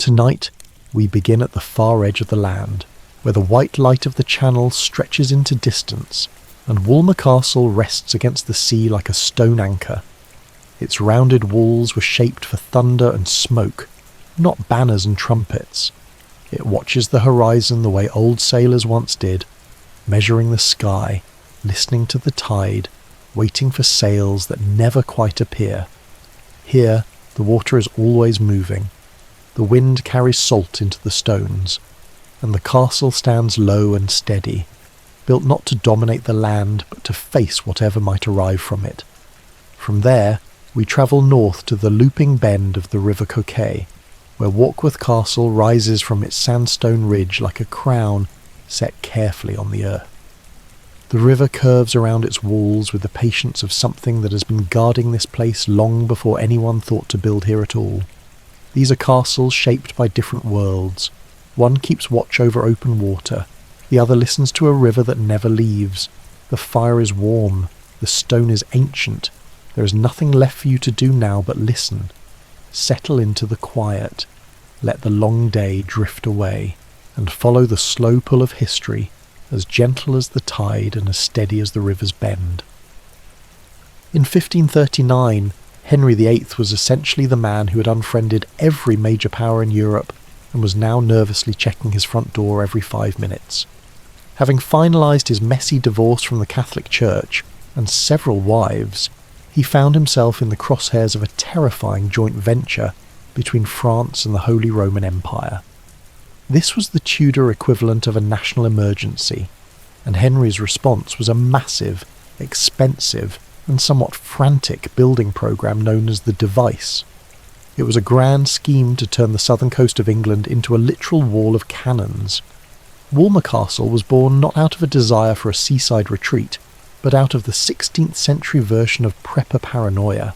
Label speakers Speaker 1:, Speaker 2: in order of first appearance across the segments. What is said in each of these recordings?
Speaker 1: Tonight, we begin at the far edge of the land, where the white light of the channel stretches into distance, and Walmer Castle rests against the sea like a stone anchor. Its rounded walls were shaped for thunder and smoke, not banners and trumpets. It watches the horizon the way old sailors once did, measuring the sky, listening to the tide, waiting for sails that never quite appear. Here, the water is always moving. The wind carries salt into the stones, and the castle stands low and steady, built not to dominate the land but to face whatever might arrive from it. From there, we travel north to the looping bend of the River Coquet, where Warkworth Castle rises from its sandstone ridge like a crown set carefully on the earth. The river curves around its walls with the patience of something that has been guarding this place long before anyone thought to build here at all. These are castles shaped by different worlds. One keeps watch over open water, the other listens to a river that never leaves. The fire is warm, the stone is ancient. There is nothing left for you to do now but listen. Settle into the quiet, let the long day drift away, and follow the slow pull of history, as gentle as the tide and as steady as the river's bend. In 1539, Henry VIII was essentially the man who had unfriended every major power in Europe and was now nervously checking his front door every 5 minutes. Having finalised his messy divorce from the Catholic Church and several wives, he found himself in the crosshairs of a terrifying joint venture between France and the Holy Roman Empire. This was the Tudor equivalent of a national emergency, and Henry's response was a massive, expensive, and somewhat frantic building programme known as the Device. It was a grand scheme to turn the southern coast of England into a literal wall of cannons. Walmer Castle was born not out of a desire for a seaside retreat, but out of the 16th century version of prepper paranoia.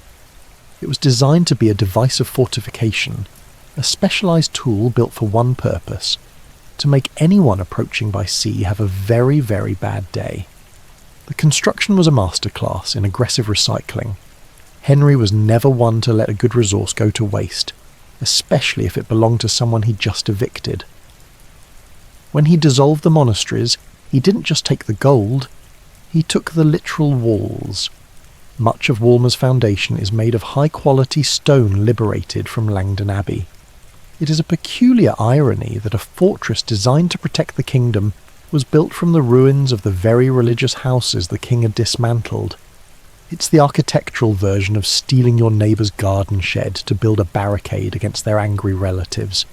Speaker 1: It was designed to be a device of fortification, a specialised tool built for one purpose: to make anyone approaching by sea have a very, very bad day. The construction was a masterclass in aggressive recycling. Henry was never one to let a good resource go to waste, especially if it belonged to someone he'd just evicted. When he dissolved the monasteries, he didn't just take the gold, he took the literal walls. Much of Walmer's foundation is made of high-quality stone liberated from Langdon Abbey. It is a peculiar irony that a fortress designed to protect the kingdom was built from the ruins of the very religious houses the king had dismantled. It's the architectural version of stealing your neighbour's garden shed to build a barricade against their angry relatives.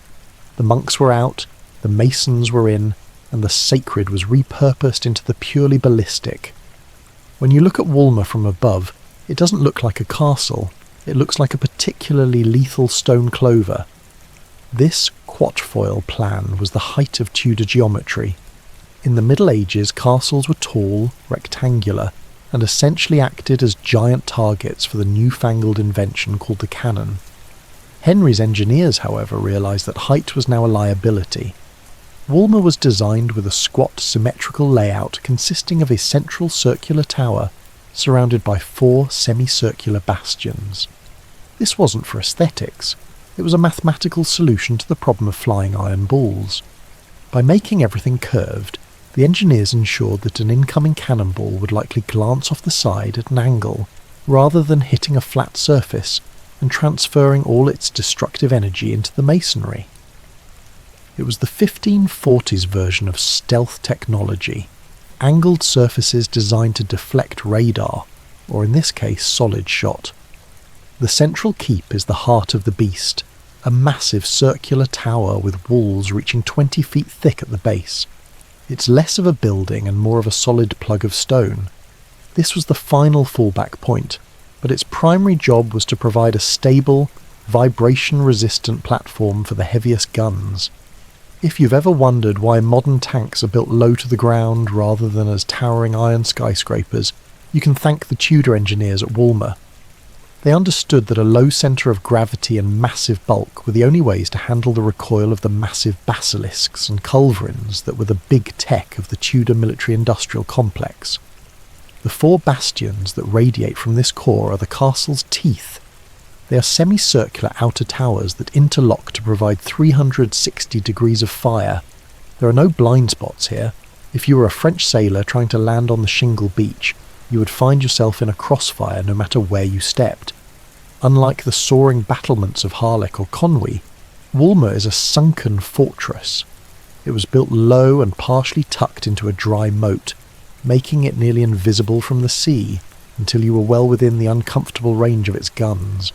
Speaker 1: The monks were out, the masons were in, and the sacred was repurposed into the purely ballistic. When you look at Walmer from above, it doesn't look like a castle, it looks like a particularly lethal stone clover. This quatrefoil plan was the height of Tudor geometry. In the Middle Ages, castles were tall, rectangular, and essentially acted as giant targets for the newfangled invention called the cannon. Henry's engineers, however, realised that height was now a liability. Walmer was designed with a squat, symmetrical layout consisting of a central circular tower surrounded by 4 semicircular bastions. This wasn't for aesthetics. It was a mathematical solution to the problem of flying iron balls. By making everything curved, the engineers ensured that an incoming cannonball would likely glance off the side at an angle, rather than hitting a flat surface and transferring all its destructive energy into the masonry. It was the 1540s version of stealth technology, angled surfaces designed to deflect radar, or in this case solid shot. The central keep is the heart of the beast, a massive circular tower with walls reaching 20 feet thick at the base. It's less of a building and more of a solid plug of stone. This was the final fallback point, but its primary job was to provide a stable, vibration-resistant platform for the heaviest guns. If you've ever wondered why modern tanks are built low to the ground rather than as towering iron skyscrapers, you can thank the Tudor engineers at Walmer. They understood that a low centre of gravity and massive bulk were the only ways to handle the recoil of the massive basilisks and culverins that were the big tech of the Tudor military-industrial complex. The 4 bastions that radiate from this core are the castle's teeth. They are semicircular outer towers that interlock to provide 360 degrees of fire. There are no blind spots here. If you were a French sailor trying to land on the shingle beach, you would find yourself in a crossfire no matter where you stepped. Unlike the soaring battlements of Harlech or Conwy, Walmer is a sunken fortress. It was built low and partially tucked into a dry moat, making it nearly invisible from the sea until you were well within the uncomfortable range of its guns.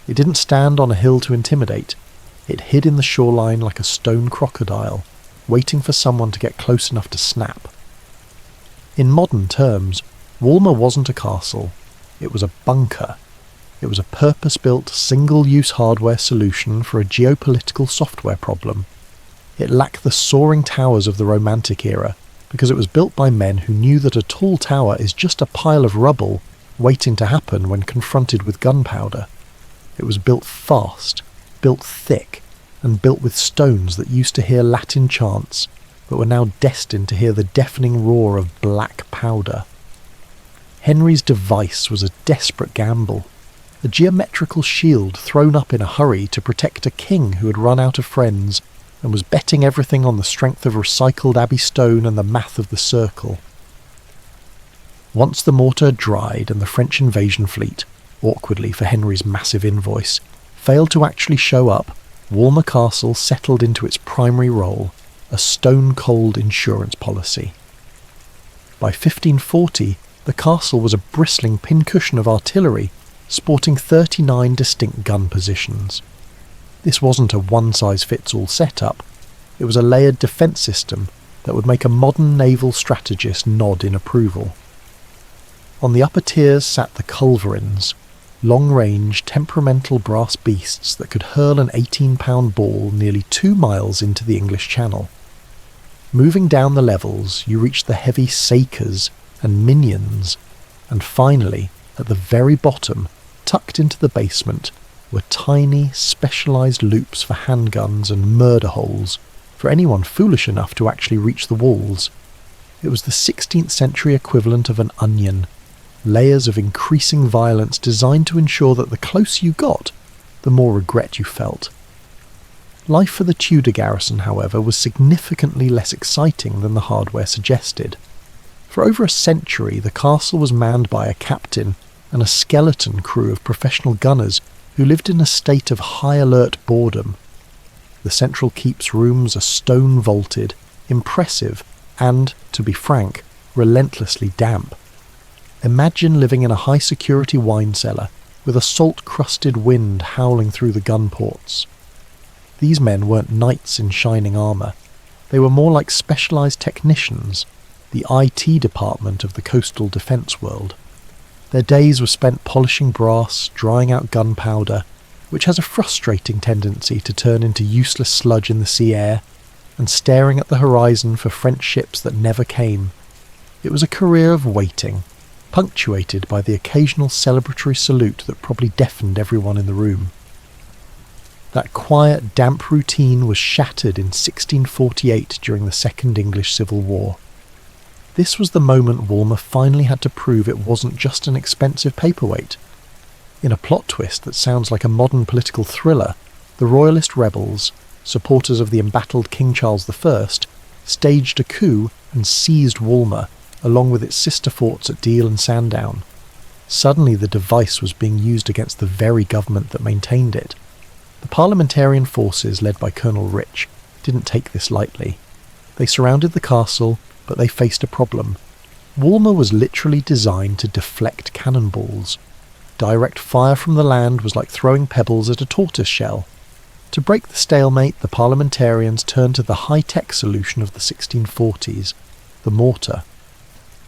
Speaker 1: It didn't stand on a hill to intimidate. It hid in the shoreline like a stone crocodile, waiting for someone to get close enough to snap. In modern terms, Walmer wasn't a castle. It was a bunker. It was a purpose-built, single-use hardware solution for a geopolitical software problem. It lacked the soaring towers of the Romantic era, because it was built by men who knew that a tall tower is just a pile of rubble waiting to happen when confronted with gunpowder. It was built fast, built thick, and built with stones that used to hear Latin chants, but were now destined to hear the deafening roar of black powder. Henry's device was a desperate gamble, a geometrical shield thrown up in a hurry to protect a king who had run out of friends and was betting everything on the strength of recycled abbey stone and the math of the circle. Once the mortar had dried and the French invasion fleet, awkwardly for Henry's massive invoice, failed to actually show up, Walmer Castle settled into its primary role, a stone-cold insurance policy. By 1540, the castle was a bristling pincushion of artillery, sporting 39 distinct gun positions. This wasn't a one-size-fits-all setup. It was a layered defence system that would make a modern naval strategist nod in approval. On the upper tiers sat the culverins, long-range, temperamental brass beasts that could hurl an 18-pound ball nearly 2 miles into the English Channel. Moving down the levels, you reached the heavy sakers and minions, and finally, at the very bottom, tucked into the basement, were tiny, specialised loops for handguns and murder holes for anyone foolish enough to actually reach the walls. It was the 16th century equivalent of an onion, layers of increasing violence designed to ensure that the closer you got, the more regret you felt. Life for the Tudor garrison, however, was significantly less exciting than the hardware suggested. For over a century, the castle was manned by a captain and a skeleton crew of professional gunners who lived in a state of high-alert boredom. The central keep's rooms are stone-vaulted, impressive, and, to be frank, relentlessly damp. Imagine living in a high-security wine cellar with a salt-crusted wind howling through the gun ports. These men weren't knights in shining armour. They were more like specialised technicians, the IT department of the coastal defence world. Their days were spent polishing brass, drying out gunpowder, which has a frustrating tendency to turn into useless sludge in the sea air, and staring at the horizon for French ships that never came. It was a career of waiting, punctuated by the occasional celebratory salute that probably deafened everyone in the room. That quiet, damp routine was shattered in 1648 during the Second English Civil War. This was the moment Walmer finally had to prove it wasn't just an expensive paperweight. In a plot twist that sounds like a modern political thriller, the Royalist rebels, supporters of the embattled King Charles I, staged a coup and seized Walmer, along with its sister forts at Deal and Sandown. Suddenly the device was being used against the very government that maintained it. The parliamentarian forces, led by Colonel Rich, didn't take this lightly. They surrounded the castle, but they faced a problem. Walmer was literally designed to deflect cannonballs. Direct fire from the land was like throwing pebbles at a tortoise shell. To break the stalemate, the parliamentarians turned to the high-tech solution of the 1640s, the mortar.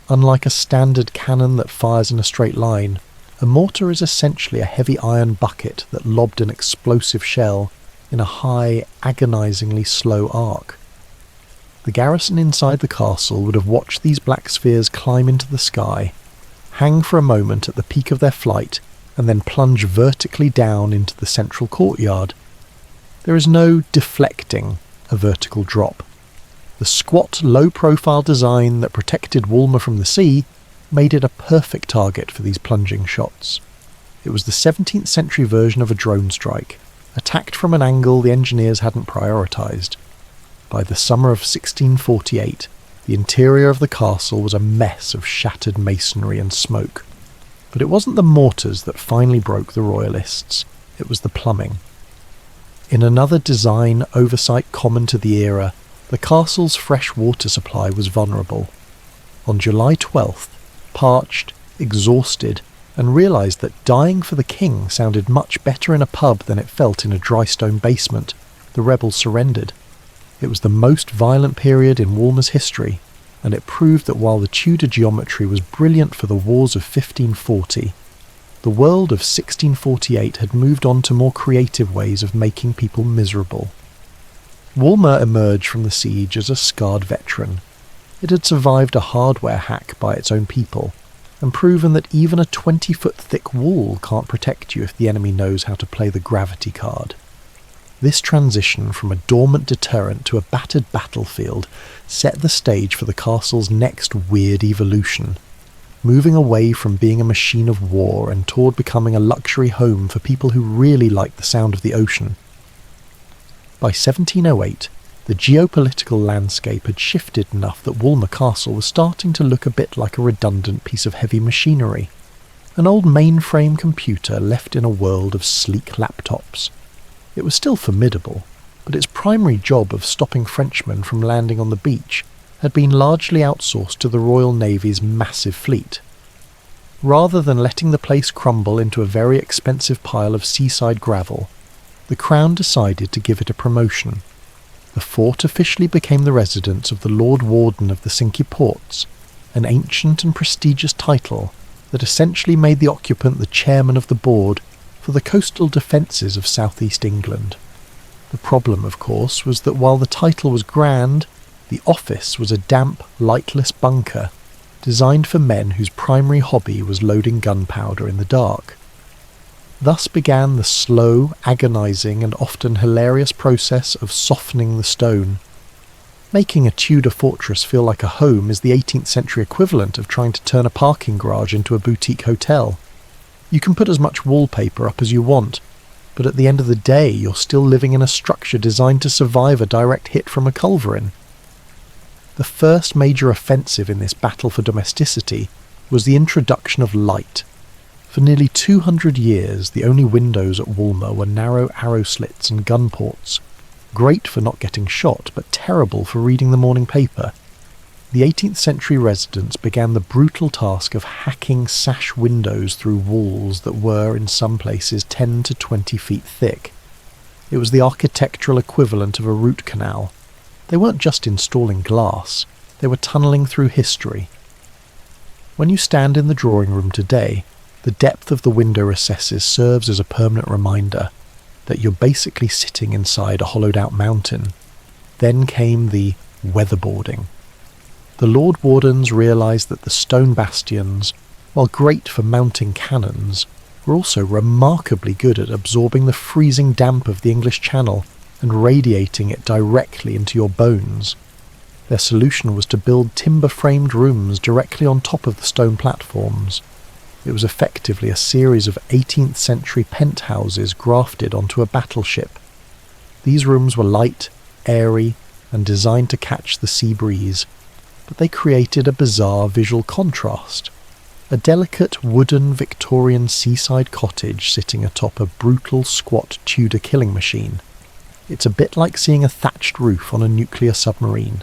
Speaker 1: Unlike a standard cannon that fires in a straight line, a mortar is essentially a heavy iron bucket that lobbed an explosive shell in a high, agonisingly slow arc. The garrison inside the castle would have watched these black spheres climb into the sky, hang for a moment at the peak of their flight, and then plunge vertically down into the central courtyard. There is no deflecting a vertical drop. The squat, low-profile design that protected Walmer from the sea made it a perfect target for these plunging shots. It was the 17th century version of a drone strike, attacked from an angle the engineers hadn't prioritised. By the summer of 1648, the interior of the castle was a mess of shattered masonry and smoke. But it wasn't the mortars that finally broke the royalists, it was the plumbing. In another design oversight common to the era, the castle's fresh water supply was vulnerable. On July 12th, parched, exhausted, and realised that dying for the king sounded much better in a pub than it felt in a dry stone basement, the rebels surrendered. It was the most violent period in Walmer's history, and it proved that while the Tudor geometry was brilliant for the wars of 1540, the world of 1648 had moved on to more creative ways of making people miserable. Walmer emerged from the siege as a scarred veteran. It had survived a hardware hack by its own people, and proven that even a 20-foot thick wall can't protect you if the enemy knows how to play the gravity card. This transition from a dormant deterrent to a battered battlefield set the stage for the castle's next weird evolution, moving away from being a machine of war and toward becoming a luxury home for people who really liked the sound of the ocean. By 1708, the geopolitical landscape had shifted enough that Walmer Castle was starting to look a bit like a redundant piece of heavy machinery, an old mainframe computer left in a world of sleek laptops. It was still formidable, but its primary job of stopping Frenchmen from landing on the beach had been largely outsourced to the Royal Navy's massive fleet. Rather than letting the place crumble into a very expensive pile of seaside gravel, the Crown decided to give it a promotion. The fort officially became the residence of the Lord Warden of the Cinque Ports, an ancient and prestigious title that essentially made the occupant the chairman of the board for the coastal defences of southeast England. The problem, of course, was that while the title was grand, the office was a damp, lightless bunker designed for men whose primary hobby was loading gunpowder in the dark. Thus began the slow, agonising and often hilarious process of softening the stone. Making a Tudor fortress feel like a home is the 18th century equivalent of trying to turn a parking garage into a boutique hotel. You can put as much wallpaper up as you want, but at the end of the day you're still living in a structure designed to survive a direct hit from a culverin. The first major offensive in this battle for domesticity was the introduction of light. For nearly 200 years, the only windows at Walmer were narrow arrow slits and gun ports, great for not getting shot, but terrible for reading the morning paper. The 18th century residents began the brutal task of hacking sash windows through walls that were, in some places, 10 to 20 feet thick. It was the architectural equivalent of a root canal. They weren't just installing glass, they were tunnelling through history. When you stand in the drawing room today, the depth of the window recesses serves as a permanent reminder that you're basically sitting inside a hollowed-out mountain. Then came the weatherboarding. The Lord Wardens realised that the stone bastions, while great for mounting cannons, were also remarkably good at absorbing the freezing damp of the English Channel and radiating it directly into your bones. Their solution was to build timber-framed rooms directly on top of the stone platforms. It was effectively a series of 18th century penthouses grafted onto a battleship. These rooms were light, airy, and designed to catch the sea breeze, but they created a bizarre visual contrast. A delicate wooden Victorian seaside cottage sitting atop a brutal squat Tudor killing machine. It's a bit like seeing a thatched roof on a nuclear submarine.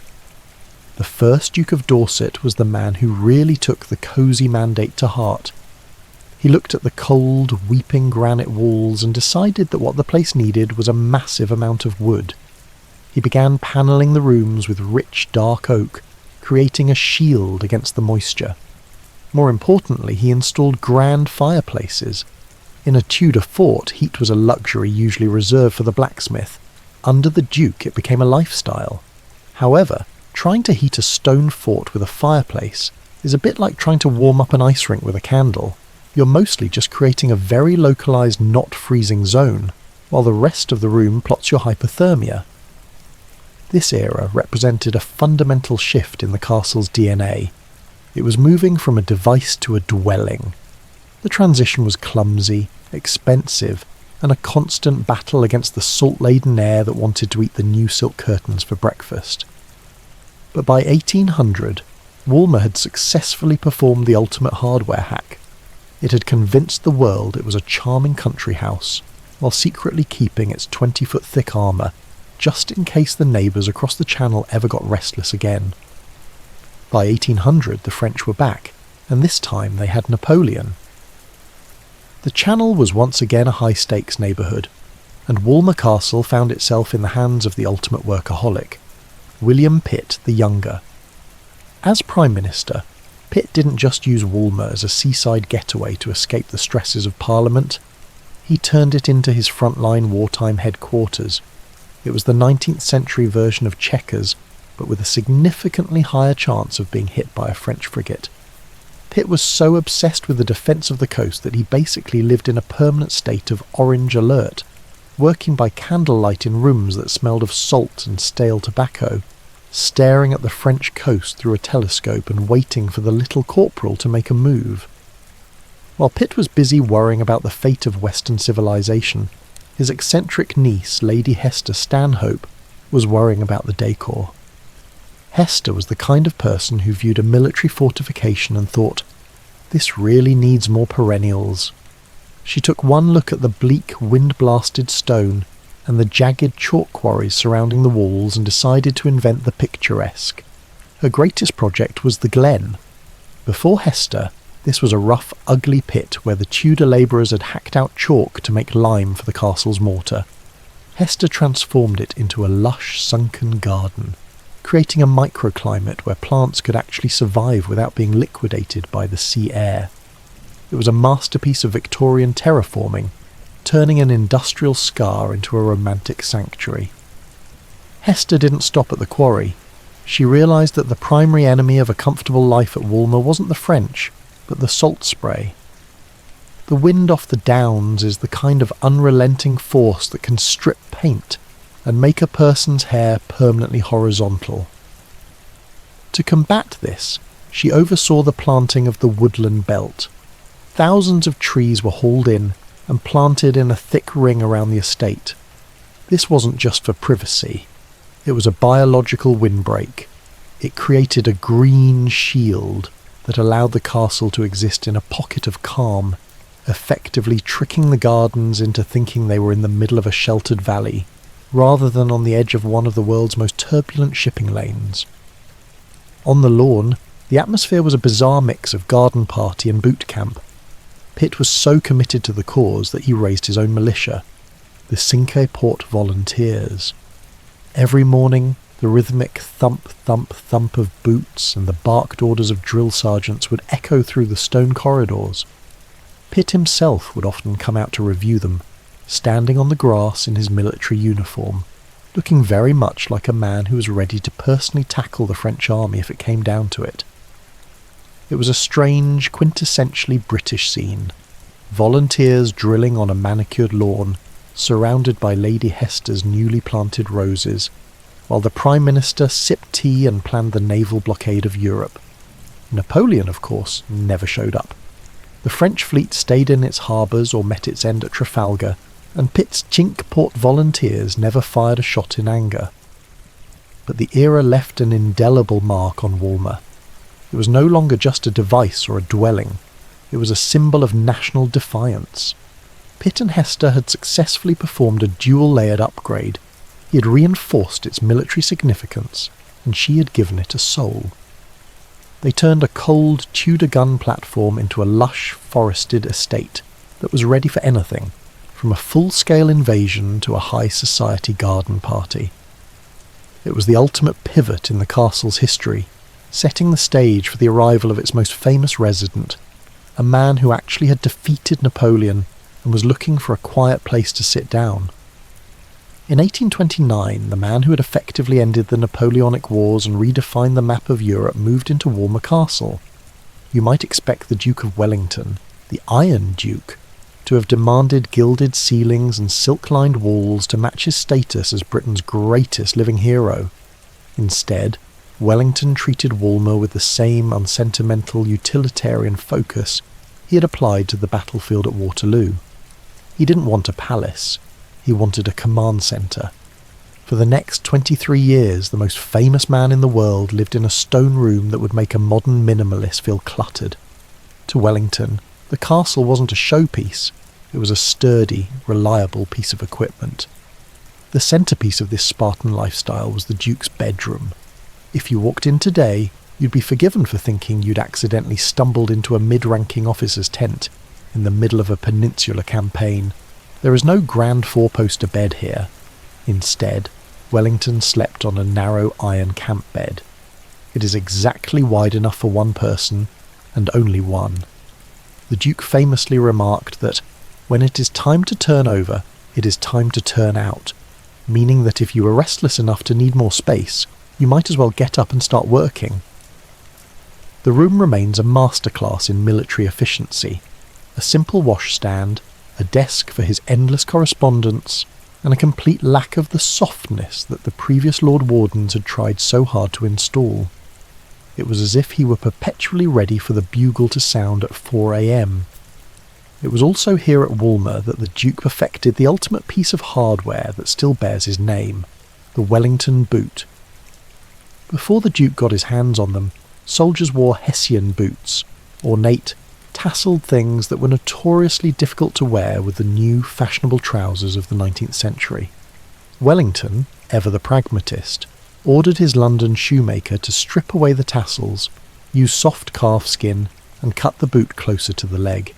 Speaker 1: The first Duke of Dorset was the man who really took the cosy mandate to heart. He looked at the cold, weeping granite walls and decided that what the place needed was a massive amount of wood. He began panelling the rooms with rich dark oak, creating a shield against the moisture. More importantly, he installed grand fireplaces. In a Tudor fort, heat was a luxury usually reserved for the blacksmith. Under the Duke, it became a lifestyle. However, trying to heat a stone fort with a fireplace is a bit like trying to warm up an ice rink with a candle. You're mostly just creating a very localised not freezing zone, while the rest of the room plots your hypothermia. This era represented a fundamental shift in the castle's DNA. It was moving from a device to a dwelling. The transition was clumsy, expensive, and a constant battle against the salt-laden air that wanted to eat the new silk curtains for breakfast. But by 1800, Walmer had successfully performed the ultimate hardware hack. It had convinced the world it was a charming country house, while secretly keeping its 20-foot thick armour, just in case the neighbours across the channel ever got restless again. By 1800, the French were back, and this time they had Napoleon. The Channel was once again a high-stakes neighbourhood, and Walmer Castle found itself in the hands of the ultimate workaholic, William Pitt the Younger. As Prime Minister, Pitt didn't just use Walmer as a seaside getaway to escape the stresses of Parliament. He turned it into his frontline wartime headquarters. It was the 19th century version of Chequers, but with a significantly higher chance of being hit by a French frigate. Pitt was so obsessed with the defence of the coast that he basically lived in a permanent state of orange alert, working by candlelight in rooms that smelled of salt and stale tobacco, staring at the French coast through a telescope and waiting for the little corporal to make a move. While Pitt was busy worrying about the fate of Western civilization, his eccentric niece, Lady Hester Stanhope, was worrying about the decor. Hester was the kind of person who viewed a military fortification and thought, "This really needs more perennials." She took one look at the bleak, wind-blasted stone and the jagged chalk quarries surrounding the walls and decided to invent the picturesque. Her greatest project was the Glen. Before Hester, this was a rough, ugly pit where the Tudor labourers had hacked out chalk to make lime for the castle's mortar. Hester transformed it into a lush, sunken garden, creating a microclimate where plants could actually survive without being liquidated by the sea air. It was a masterpiece of Victorian terraforming, turning an industrial scar into a romantic sanctuary. Hester didn't stop at the quarry. She realised that the primary enemy of a comfortable life at Walmer wasn't the French, but the salt spray. The wind off the downs is the kind of unrelenting force that can strip paint and make a person's hair permanently horizontal. To combat this, she oversaw the planting of the woodland belt. Thousands of trees were hauled in and planted in a thick ring around the estate. This wasn't just for privacy. It was a biological windbreak. It created a green shield that allowed the castle to exist in a pocket of calm, effectively tricking the gardens into thinking they were in the middle of a sheltered valley, rather than on the edge of one of the world's most turbulent shipping lanes. On the lawn, the atmosphere was a bizarre mix of garden party and boot camp. Pitt was so committed to the cause that he raised his own militia, the Cinque Port Volunteers. Every morning, the rhythmic thump, thump, thump of boots and the barked orders of drill sergeants would echo through the stone corridors. Pitt himself would often come out to review them, standing on the grass in his military uniform, looking very much like a man who was ready to personally tackle the French army if it came down to it. It was a strange, quintessentially British scene. Volunteers drilling on a manicured lawn, surrounded by Lady Hester's newly planted roses, while the Prime Minister sipped tea and planned the naval blockade of Europe. Napoleon, of course, never showed up. The French fleet stayed in its harbours or met its end at Trafalgar, and Pitt's Cinque Port Volunteers never fired a shot in anger. But the era left an indelible mark on Walmer. It was no longer just a device or a dwelling. It was a symbol of national defiance. Pitt and Hester had successfully performed a dual-layered upgrade. He had reinforced its military significance, and she had given it a soul. They turned a cold Tudor gun platform into a lush, forested estate that was ready for anything, from a full-scale invasion to a high society garden party. It was the ultimate pivot in the castle's history, setting the stage for the arrival of its most famous resident, a man who actually had defeated Napoleon and was looking for a quiet place to sit down. In 1829, the man who had effectively ended the Napoleonic Wars and redefined the map of Europe moved into Walmer Castle. You might expect the Duke of Wellington, the Iron Duke, to have demanded gilded ceilings and silk-lined walls to match his status as Britain's greatest living hero. Instead, Wellington treated Walmer with the same unsentimental utilitarian focus he had applied to the battlefield at Waterloo. He didn't want a palace, he wanted a command centre. For the next 23 years, the most famous man in the world lived in a stone room that would make a modern minimalist feel cluttered. To Wellington, the castle wasn't a showpiece, it was a sturdy, reliable piece of equipment. The centrepiece of this Spartan lifestyle was the Duke's bedroom. If you walked in today, you'd be forgiven for thinking you'd accidentally stumbled into a mid-ranking officer's tent in the middle of a peninsular campaign. There is no grand four-poster bed here. Instead, Wellington slept on a narrow iron camp bed. It is exactly wide enough for one person, and only one. The Duke famously remarked that, when it is time to turn over, it is time to turn out, meaning that if you were restless enough to need more space, you might as well get up and start working. The room remains a masterclass in military efficiency. A simple washstand, a desk for his endless correspondence, and a complete lack of the softness that the previous Lord Wardens had tried so hard to install. It was as if he were perpetually ready for the bugle to sound at 4 a.m. It was also here at Walmer that the Duke perfected the ultimate piece of hardware that still bears his name, the Wellington boot. Before the Duke got his hands on them, soldiers wore Hessian boots, ornate, tasselled things that were notoriously difficult to wear with the new fashionable trousers of the 19th century. Wellington, ever the pragmatist, ordered his London shoemaker to strip away the tassels, use soft calf skin, and cut the boot closer to the leg.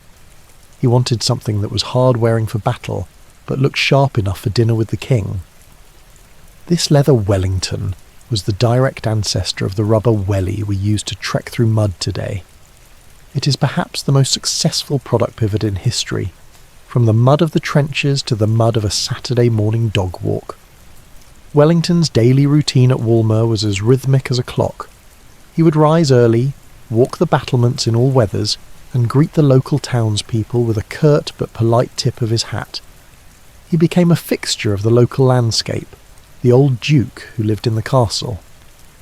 Speaker 1: He wanted something that was hard-wearing for battle, but looked sharp enough for dinner with the king. This leather Wellington was the direct ancestor of the rubber welly we use to trek through mud today. It is perhaps the most successful product pivot in history, from the mud of the trenches to the mud of a Saturday morning dog walk. Wellington's daily routine at Walmer was as rhythmic as a clock. He would rise early, walk the battlements in all weathers, and greet the local townspeople with a curt but polite tip of his hat. He became a fixture of the local landscape, the old Duke who lived in the castle.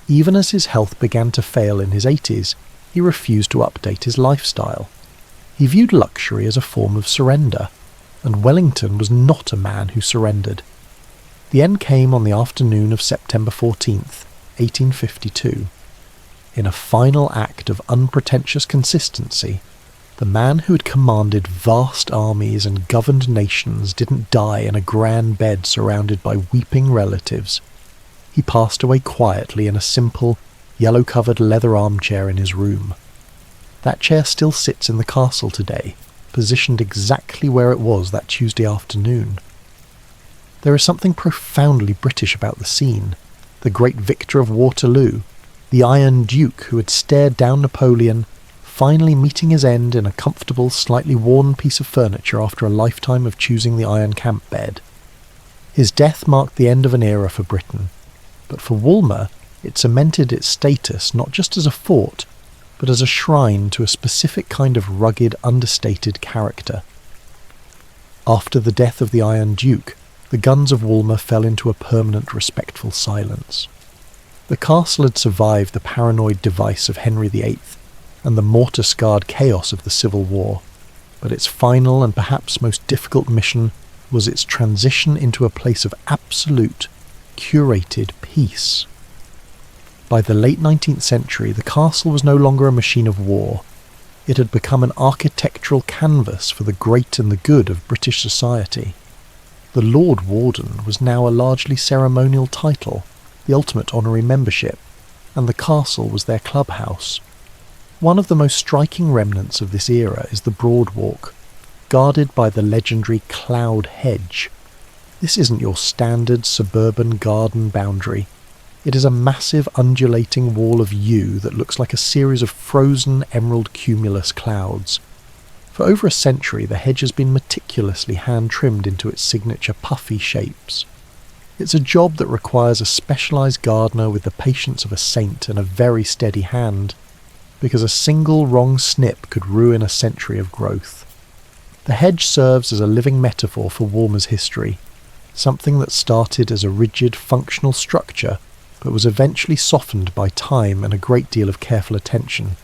Speaker 1: Even as his health began to fail in his 80s, he refused to update his lifestyle. He viewed luxury as a form of surrender, and Wellington was not a man who surrendered. The end came on the afternoon of September 14th, 1852. In a final act of unpretentious consistency, the man who had commanded vast armies and governed nations didn't die in a grand bed surrounded by weeping relatives. He passed away quietly in a simple, yellow-covered leather armchair in his room. That chair still sits in the castle today, positioned exactly where it was that Tuesday afternoon. There is something profoundly British about the scene. The great victor of Waterloo, the Iron Duke who had stared down Napoleon, finally meeting his end in a comfortable, slightly worn piece of furniture after a lifetime of choosing the iron camp bed. His death marked the end of an era for Britain, but for Walmer, it cemented its status not just as a fort, but as a shrine to a specific kind of rugged, understated character. After the death of the Iron Duke, the guns of Walmer fell into a permanent, respectful silence. The castle had survived the paranoid device of Henry VIII and the mortar-scarred chaos of the Civil War, but its final and perhaps most difficult mission was its transition into a place of absolute, curated peace. By the late 19th century, the castle was no longer a machine of war. It had become an architectural canvas for the great and the good of British society. The Lord Warden was now a largely ceremonial title, the ultimate honorary membership, and the castle was their clubhouse. One of the most striking remnants of this era is the Broad Walk, guarded by the legendary Cloud Hedge. This isn't your standard suburban garden boundary. It is a massive undulating wall of yew that looks like a series of frozen emerald cumulus clouds. For over a century the hedge has been meticulously hand-trimmed into its signature puffy shapes. It's a job that requires a specialised gardener with the patience of a saint and a very steady hand, because a single wrong snip could ruin a century of growth. The hedge serves as a living metaphor for Walmer's history, something that started as a rigid, functional structure but was eventually softened by time and a great deal of careful attention.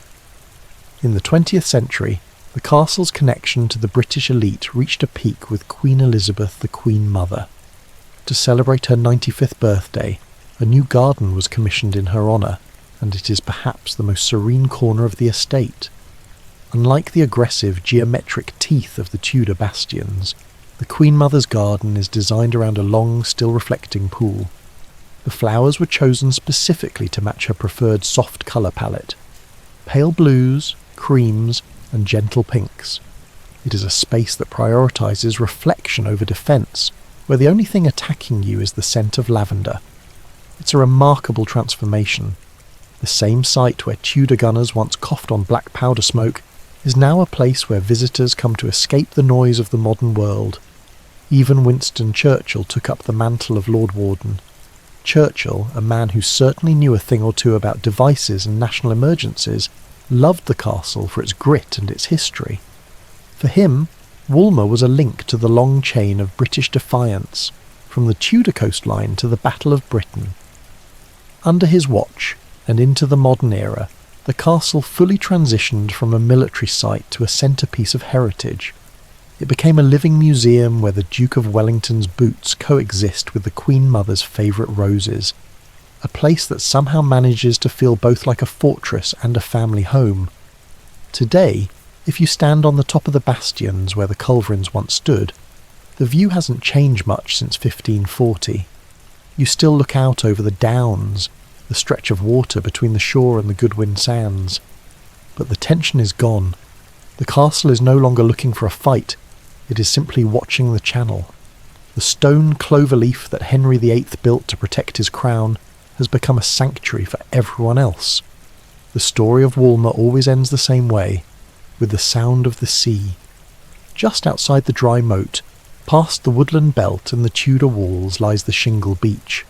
Speaker 1: In the 20th century, The castle's connection to the British elite reached a peak with Queen Elizabeth, the Queen Mother. To celebrate her 95th birthday, a new garden was commissioned in her honour, and it is perhaps the most serene corner of the estate. Unlike the aggressive geometric teeth of the Tudor bastions, the Queen Mother's garden is designed around a long, still reflecting pool. The flowers were chosen specifically to match her preferred soft colour palette. Pale blues, creams, and gentle pinks. It is a space that prioritises reflection over defence, where the only thing attacking you is the scent of lavender. It's a remarkable transformation. The same site where Tudor gunners once coughed on black powder smoke is now a place where visitors come to escape the noise of the modern world. Even Winston Churchill took up the mantle of Lord Warden. Churchill, a man who certainly knew a thing or two about devices and national emergencies, loved the castle for its grit and its history. For him, Walmer was a link to the long chain of British defiance, from the Tudor coastline to the Battle of Britain. Under his watch, and into the modern era, the castle fully transitioned from a military site to a centrepiece of heritage. It became a living museum where the Duke of Wellington's boots coexist with the Queen Mother's favourite roses, a place that somehow manages to feel both like a fortress and a family home. Today, if you stand on the top of the bastions where the culverins once stood, the view hasn't changed much since 1540. You still look out over the downs, the stretch of water between the shore and the Goodwin Sands. But the tension is gone. The castle is no longer looking for a fight, it is simply watching the channel. The stone cloverleaf that Henry VIII built to protect his crown has become a sanctuary for everyone else. The story of Walmer always ends the same way, with the sound of the sea. Just outside the dry moat, past the woodland belt and the Tudor walls, lies the shingle beach.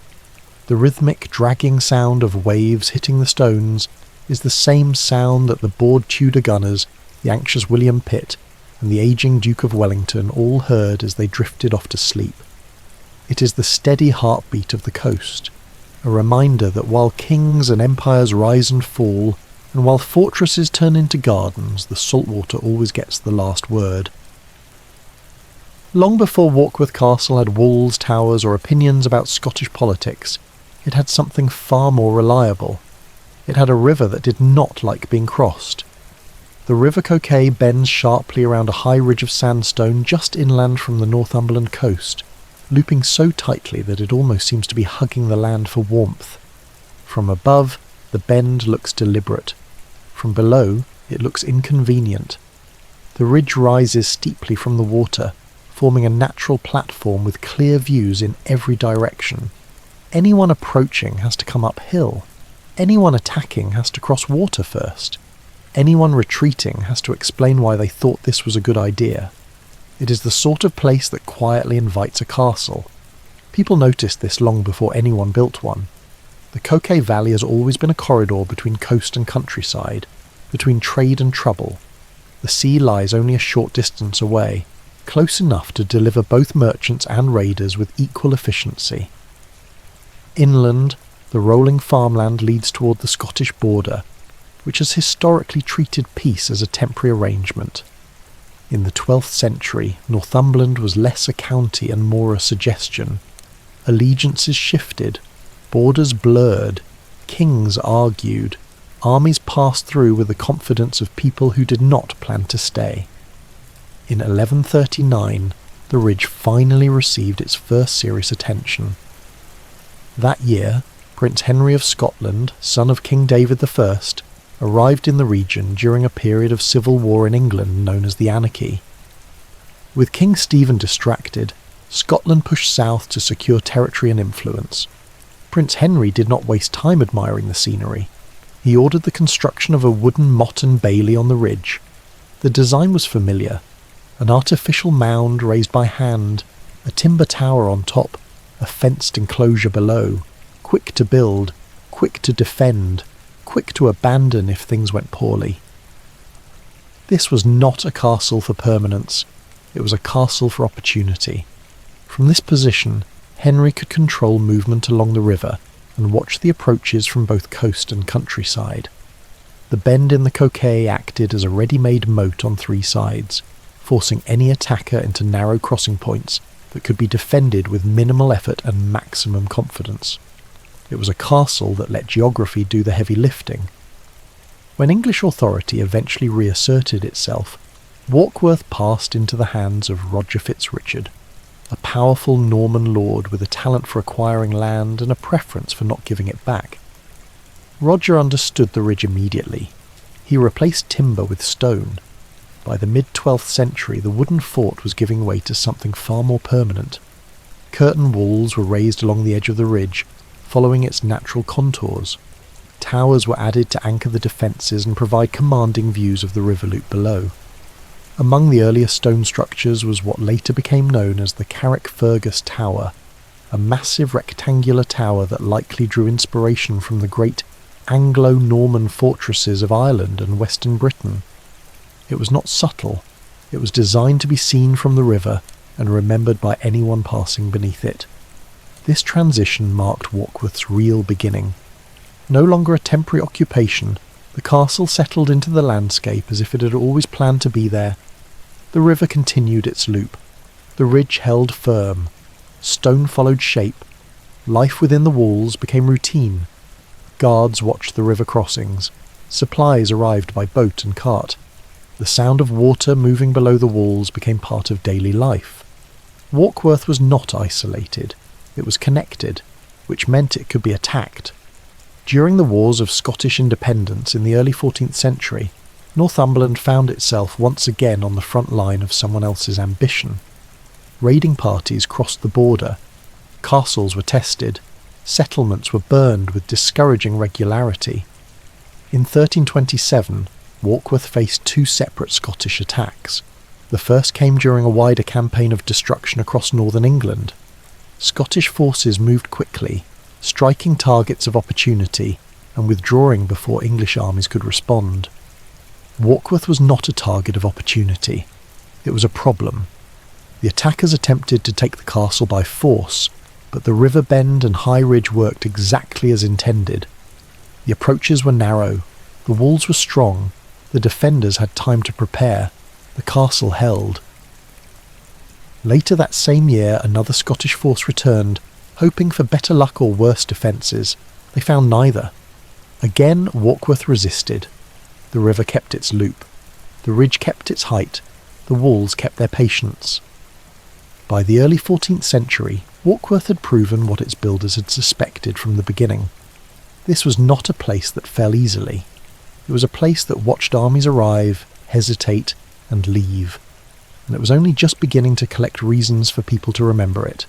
Speaker 1: The rhythmic, dragging sound of waves hitting the stones is the same sound that the bored Tudor gunners, the anxious William Pitt, and the ageing Duke of Wellington all heard as they drifted off to sleep. It is the steady heartbeat of the coast, a reminder that while kings and empires rise and fall, and while fortresses turn into gardens, the saltwater always gets the last word. Long before Warkworth Castle had walls, towers, or opinions about Scottish politics, it had something far more reliable. It had a river that did not like being crossed. The River Coquet bends sharply around a high ridge of sandstone just inland from the Northumberland coast, looping so tightly that it almost seems to be hugging the land for warmth. From above, the bend looks deliberate. From below, it looks inconvenient. The ridge rises steeply from the water, forming a natural platform with clear views in every direction. Anyone approaching has to come uphill. Anyone attacking has to cross water first. Anyone retreating has to explain why they thought this was a good idea. It is the sort of place that quietly invites a castle. People noticed this long before anyone built one. The Coquet Valley has always been a corridor between coast and countryside, between trade and trouble. The sea lies only a short distance away, close enough to deliver both merchants and raiders with equal efficiency. Inland, the rolling farmland leads toward the Scottish border, which has historically treated peace as a temporary arrangement. In the 12th century, Northumberland was less a county and more a suggestion. Allegiances shifted, borders blurred, kings argued, armies passed through with the confidence of people who did not plan to stay. In 1139, the ridge finally received its first serious attention. That year, Prince Henry of Scotland, son of King David I, arrived in the region during a period of civil war in England known as the Anarchy. With King Stephen distracted, Scotland pushed south to secure territory and influence. Prince Henry did not waste time admiring the scenery. He ordered the construction of a wooden motte and bailey on the ridge. The design was familiar: an artificial mound raised by hand, a timber tower on top, a fenced enclosure below, quick to build, quick to defend, quick to abandon if things went poorly. This was not a castle for permanence, it was a castle for opportunity. From this position, Henry could control movement along the river and watch the approaches from both coast and countryside. The bend in the Coquet acted as a ready-made moat on three sides, forcing any attacker into narrow crossing points that could be defended with minimal effort and maximum confidence. It was a castle that let geography do the heavy lifting. When English authority eventually reasserted itself, Warkworth passed into the hands of Roger Fitzrichard, a powerful Norman lord with a talent for acquiring land and a preference for not giving it back. Roger understood the ridge immediately. He replaced timber with stone. By the mid-12th century, the wooden fort was giving way to something far more permanent. Curtain walls were raised along the edge of the ridge, following its natural contours. Towers were added to anchor the defences and provide commanding views of the river loop below. Among the earlier stone structures was what later became known as the Carrickfergus Tower, a massive rectangular tower that likely drew inspiration from the great Anglo-Norman fortresses of Ireland and Western Britain. It was not subtle. It was designed to be seen from the river and remembered by anyone passing beneath it. This transition marked Warkworth's real beginning. No longer a temporary occupation, the castle settled into the landscape as if it had always planned to be there. The river continued its loop. The ridge held firm. Stone followed shape. Life within the walls became routine. Guards watched the river crossings. Supplies arrived by boat and cart. The sound of water moving below the walls became part of daily life. Warkworth was not isolated. It was connected, which meant it could be attacked. During the wars of Scottish independence in the early 14th century, Northumberland found itself once again on the front line of someone else's ambition. Raiding parties crossed the border. Castles were tested. Settlements were burned with discouraging regularity. In 1327, Warkworth faced two separate Scottish attacks. The first came during a wider campaign of destruction across northern England. Scottish forces moved quickly, striking targets of opportunity and withdrawing before English armies could respond. Warkworth was not a target of opportunity. It was a problem. The attackers attempted to take the castle by force, but the river bend and high ridge worked exactly as intended. The approaches were narrow, the walls were strong, the defenders had time to prepare, the castle held. Later that same year, another Scottish force returned, hoping for better luck or worse defences. They found neither. Again, Warkworth resisted. The river kept its loop. The ridge kept its height. The walls kept their patience. By the early 14th century, Warkworth had proven what its builders had suspected from the beginning. This was not a place that fell easily. It was a place that watched armies arrive, hesitate, and leave. And it was only just beginning to collect reasons for people to remember it.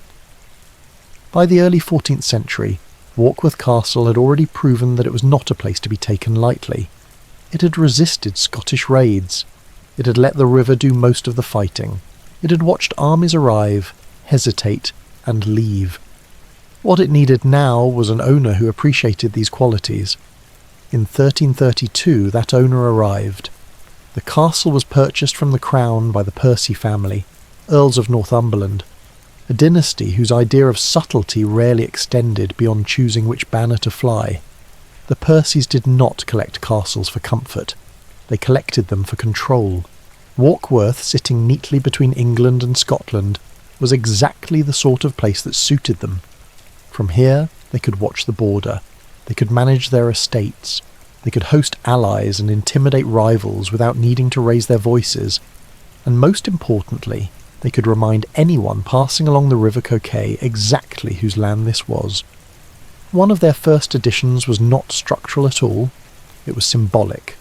Speaker 1: By the early 14th century, Warkworth Castle had already proven that it was not a place to be taken lightly. It had resisted Scottish raids. It had let the river do most of the fighting. It had watched armies arrive, hesitate, and leave. What it needed now was an owner who appreciated these qualities. In 1332, that owner arrived. The castle was purchased from the crown by the Percy family, Earls of Northumberland, a dynasty whose idea of subtlety rarely extended beyond choosing which banner to fly. The Percys did not collect castles for comfort. They collected them for control. Warkworth, sitting neatly between England and Scotland, was exactly the sort of place that suited them. From here, they could watch the border. They could manage their estates. They could host allies and intimidate rivals without needing to raise their voices. And most importantly, they could remind anyone passing along the River Coquet exactly whose land this was. One of their first additions was not structural at all. It was symbolic.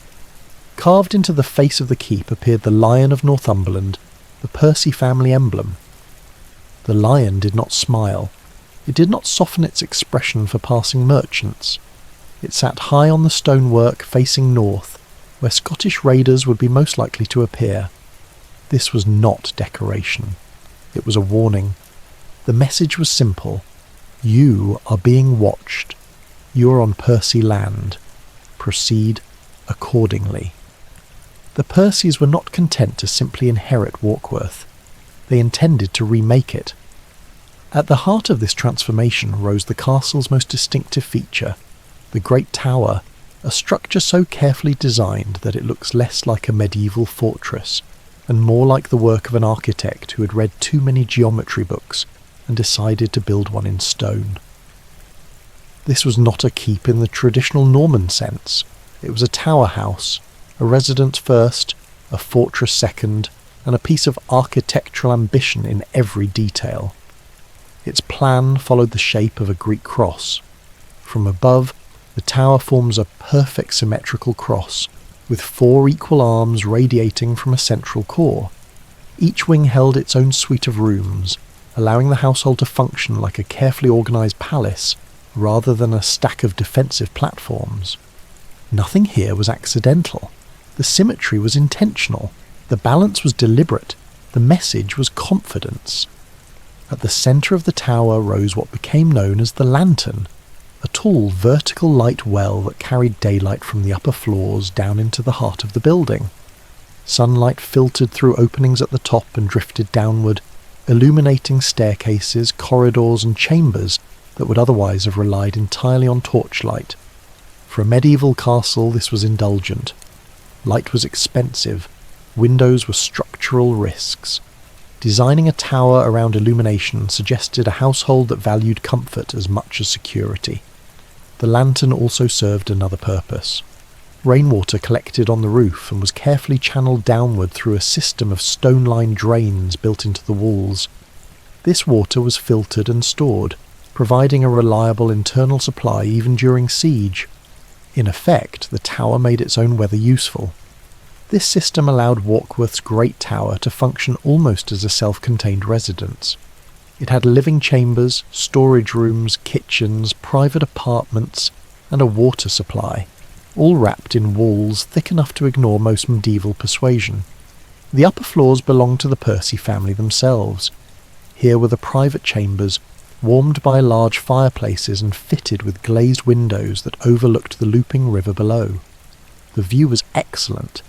Speaker 1: Carved into the face of the keep appeared the Lion of Northumberland, the Percy family emblem. The lion did not smile. It did not soften its expression for passing merchants. It sat high on the stonework facing north, where Scottish raiders would be most likely to appear. This was not decoration. It was a warning. The message was simple. You are being watched. You are on Percy land. Proceed accordingly. The Percys were not content to simply inherit Warkworth. They intended to remake it. At the heart of this transformation rose the castle's most distinctive feature, the great tower, a structure so carefully designed that it looks less like a medieval fortress and more like the work of an architect who had read too many geometry books and decided to build one in stone. This was not a keep in the traditional Norman sense. It was a tower house, a residence first, a fortress second, and a piece of architectural ambition in every detail. Its plan followed the shape of a Greek cross. From above, the tower forms a perfect symmetrical cross, with 4 equal arms radiating from a central core. Each wing held its own suite of rooms, allowing the household to function like a carefully organised palace rather than a stack of defensive platforms. Nothing here was accidental. The symmetry was intentional. The balance was deliberate. The message was confidence. At the centre of the tower rose what became known as the lantern, a tall vertical light well that carried daylight from the upper floors down into the heart of the building. Sunlight filtered through openings at the top and drifted downward, illuminating staircases, corridors and chambers that would otherwise have relied entirely on torchlight. For a medieval castle, this was indulgent. Light was expensive. Windows were structural risks. Designing a tower around illumination suggested a household that valued comfort as much as security. The lantern also served another purpose. Rainwater collected on the roof and was carefully channeled downward through a system of stone-lined drains built into the walls. This water was filtered and stored, providing a reliable internal supply even during siege. In effect, the tower made its own weather useful. This system allowed Warkworth's Great Tower to function almost as a self-contained residence. It had living chambers, storage rooms, kitchens, private apartments, and a water supply, all wrapped in walls thick enough to ignore most medieval persuasion. The upper floors belonged to the Percy family themselves. Here were the private chambers, warmed by large fireplaces and fitted with glazed windows that overlooked the looping river below. The view was excellent.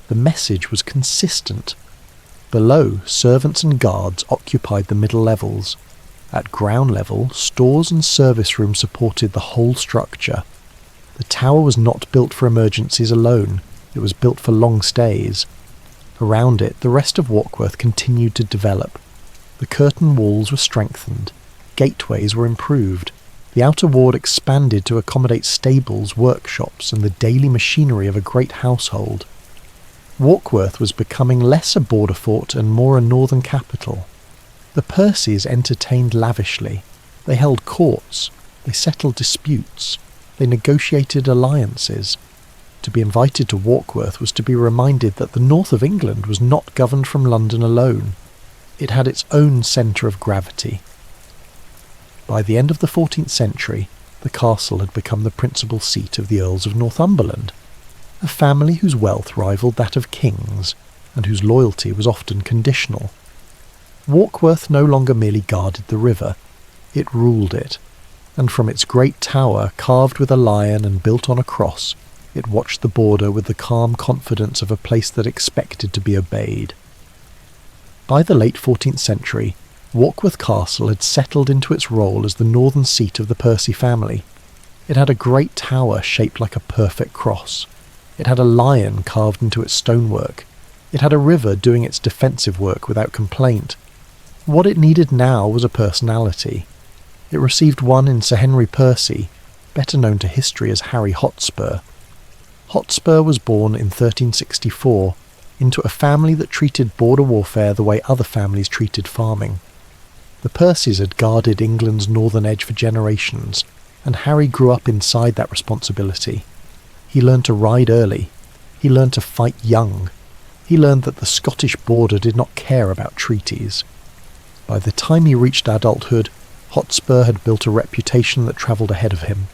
Speaker 1: The message was consistent. Below, servants and guards occupied the middle levels. At ground level, stores and service rooms supported the whole structure. The tower was not built for emergencies alone, it was built for long stays. Around it, the rest of Warkworth continued to develop. The curtain walls were strengthened, gateways were improved, the outer ward expanded to accommodate stables, workshops, and the daily machinery of a great household. Warkworth was becoming less a border fort and more a northern capital. The Percys entertained lavishly. They held courts. They settled disputes. They negotiated alliances. To be invited to Warkworth was to be reminded that the north of England was not governed from London alone. It had its own centre of gravity. By the end of the 14th century, the castle had become the principal seat of the Earls of Northumberland, a family whose wealth rivalled that of kings, and whose loyalty was often conditional. Warkworth no longer merely guarded the river, it ruled it, and from its great tower, carved with a lion and built on a cross, it watched the border with the calm confidence of a place that expected to be obeyed. By the late 14th century, Walkworth Castle had settled into its role as the northern seat of the Percy family. It had a great tower shaped like a perfect cross. It had a lion carved into its stonework. It had a river doing its defensive work without complaint. What it needed now was a personality. It received one in Sir Henry Percy, better known to history as Harry Hotspur. Hotspur was born in 1364 into a family that treated border warfare the way other families treated farming. The Percys had guarded England's northern edge for generations, and Harry grew up inside that responsibility. He learned to ride early. He learned to fight young. He learned that the Scottish border did not care about treaties. By the time he reached adulthood, Hotspur had built a reputation that travelled ahead of him.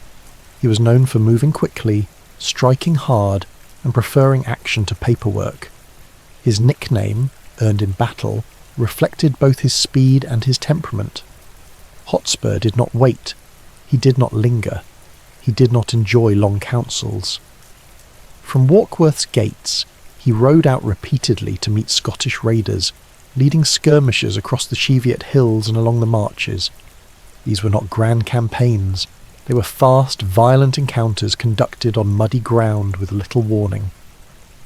Speaker 1: He was known for moving quickly, striking hard, and preferring action to paperwork. His nickname, earned in battle, reflected both his speed and his temperament. Hotspur did not wait. He did not linger. He did not enjoy long councils. From Warkworth's gates, he rode out repeatedly to meet Scottish raiders, leading skirmishers across the Cheviot hills and along the marches. These were not grand campaigns. They were fast, violent encounters conducted on muddy ground with little warning.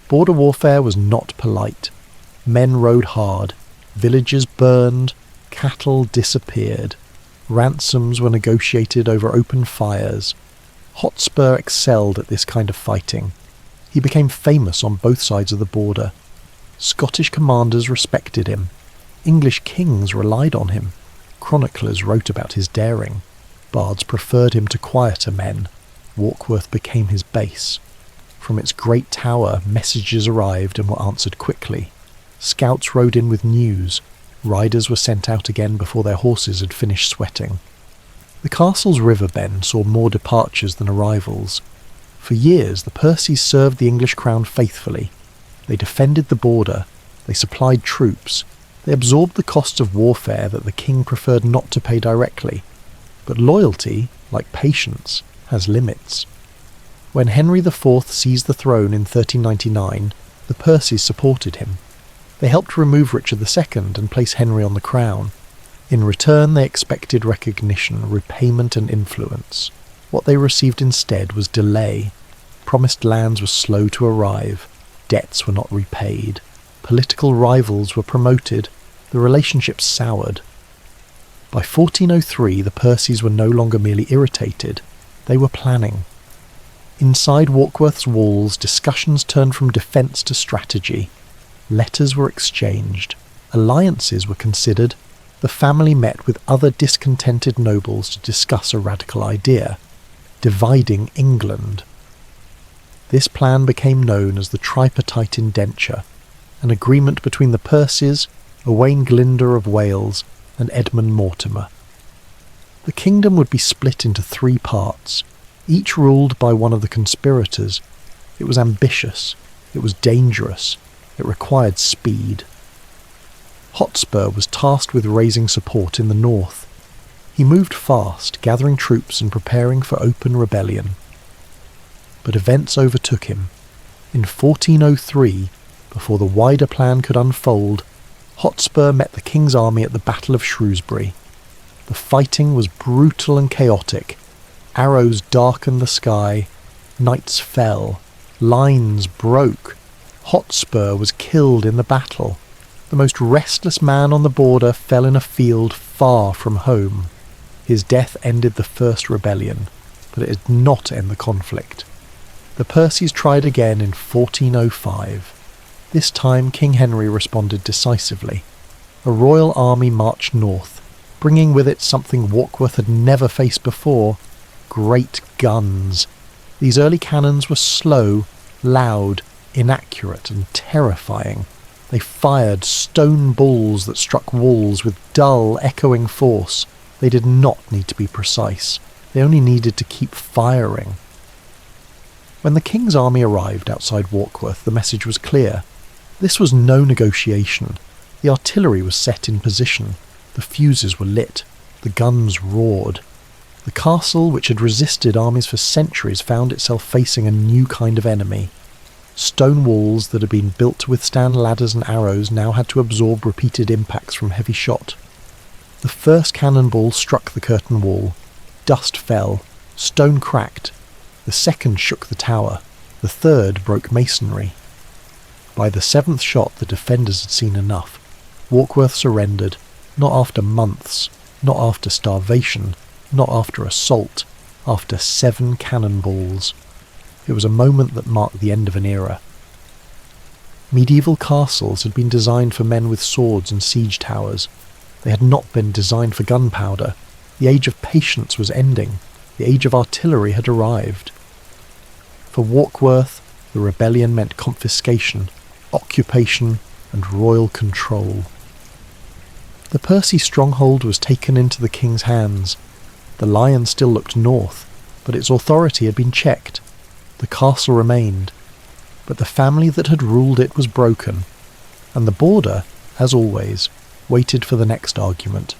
Speaker 1: Border warfare was not polite. Men rode hard, villages burned, cattle disappeared. Ransoms were negotiated over open fires. Hotspur excelled at this kind of fighting. He became famous on both sides of the border. Scottish commanders respected him. English kings relied on him. Chroniclers wrote about his daring. Bards preferred him to quieter men. Warkworth became his base. From its great tower, messages arrived and were answered quickly. Scouts rode in with news. Riders were sent out again before their horses had finished sweating. The castle's river bend saw more departures than arrivals. For years, the Percys served the English crown faithfully. They defended the border. They supplied troops. They absorbed the costs of warfare that the king preferred not to pay directly. But loyalty, like patience, has limits. When Henry IV seized the throne in 1399, the Percys supported him. They helped remove Richard II and place Henry on the crown. In return, they expected recognition, repayment and influence. What they received instead was delay. Promised lands were slow to arrive. Debts were not repaid. Political rivals were promoted. The relationship soured. By 1403, the Percys were no longer merely irritated. They were planning. Inside Warkworth's walls, discussions turned from defence to strategy. Letters were exchanged. Alliances were considered. The family met with other discontented nobles to discuss a radical idea: dividing England. This plan became known as the tripartite indenture, an agreement between the Percys, Owain Glyndwr of Wales, and Edmund Mortimer. The kingdom would be split into 3 parts, each ruled by one of the conspirators. It was ambitious. It was dangerous. It required speed. Hotspur was tasked with raising support in the north. He moved fast, gathering troops and preparing for open rebellion. But events overtook him. In 1403, before the wider plan could unfold, Hotspur met the king's army at the Battle of Shrewsbury. The fighting was brutal and chaotic. Arrows darkened the sky. Knights fell. Lines broke. Hotspur was killed in the battle. The most restless man on the border fell in a field far from home. His death ended the first rebellion, but it did not end the conflict. The Percys tried again in 1405. This time King Henry responded decisively. A royal army marched north, bringing with it something Warkworth had never faced before: great guns. These early cannons were slow, loud, inaccurate and terrifying. They fired stone balls that struck walls with dull, echoing force. They did not need to be precise. They only needed to keep firing. When the king's army arrived outside Warkworth, the message was clear. This was no negotiation. The artillery was set in position. The fuses were lit. The guns roared. The castle, which had resisted armies for centuries, found itself facing a new kind of enemy. Stone walls that had been built to withstand ladders and arrows now had to absorb repeated impacts from heavy shot. The first cannonball struck the curtain wall. Dust fell. Stone cracked. The second shook the tower. The third broke masonry. By the 7th shot, the defenders had seen enough. Warkworth surrendered, not after months, not after starvation, not after assault, after 7 cannonballs. It was a moment that marked the end of an era. Medieval castles had been designed for men with swords and siege towers. They had not been designed for gunpowder. The age of patience was ending. The age of artillery had arrived. For Warkworth, the rebellion meant confiscation, occupation, and royal control. The Percy stronghold was taken into the king's hands. The lion still looked north, but its authority had been checked. The castle remained, but the family that had ruled it was broken, and the border, as always, waited for the next argument.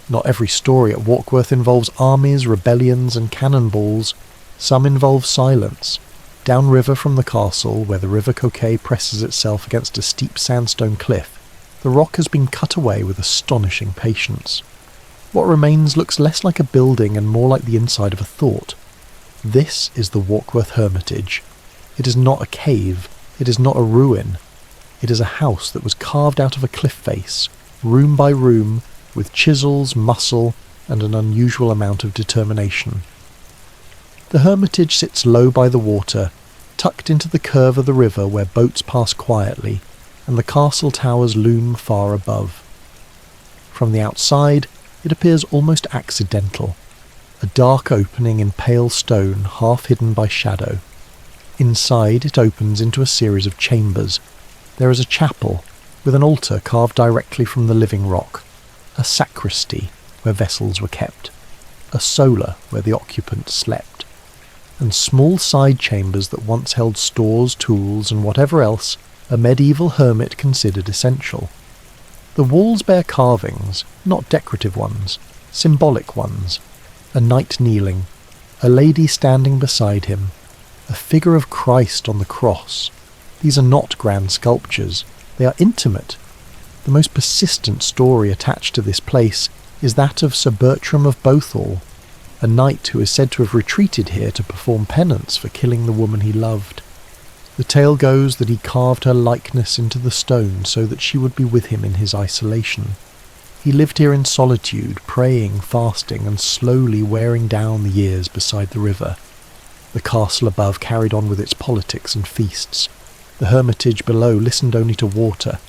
Speaker 1: Not every story at Warkworth involves armies, rebellions, and cannonballs. Some involve silence. Downriver from the castle, where the River Coquet presses itself against a steep sandstone cliff, the rock has been cut away with astonishing patience. What remains looks less like a building and more like the inside of a thought. This is the Warkworth Hermitage. It is not a cave. It is not a ruin. It is a house that was carved out of a cliff face, room by room, with chisels, muscle, and an unusual amount of determination. The hermitage sits low by the water, tucked into the curve of the river where boats pass quietly, and the castle towers loom far above. From the outside, it appears almost accidental, a dark opening in pale stone half hidden by shadow. Inside it opens into a series of chambers. There is a chapel, with an altar carved directly from the living rock, a sacristy where vessels were kept, a solar where the occupants slept, and small side chambers that once held stores, tools, and whatever else a medieval hermit considered essential. The walls bear carvings, not decorative ones, symbolic ones, a knight kneeling, a lady standing beside him, a figure of Christ on the cross. These are not grand sculptures, they are intimate. The most persistent story attached to this place is that of Sir Bertram of Bothall, a knight who is said to have retreated here to perform penance for killing the woman he loved. The tale goes that he carved her likeness into the stone so that she would be with him in his isolation. He lived here in solitude, praying, fasting, and slowly wearing down the years beside the river. The castle above carried on with its politics and feasts. The hermitage below listened only to water.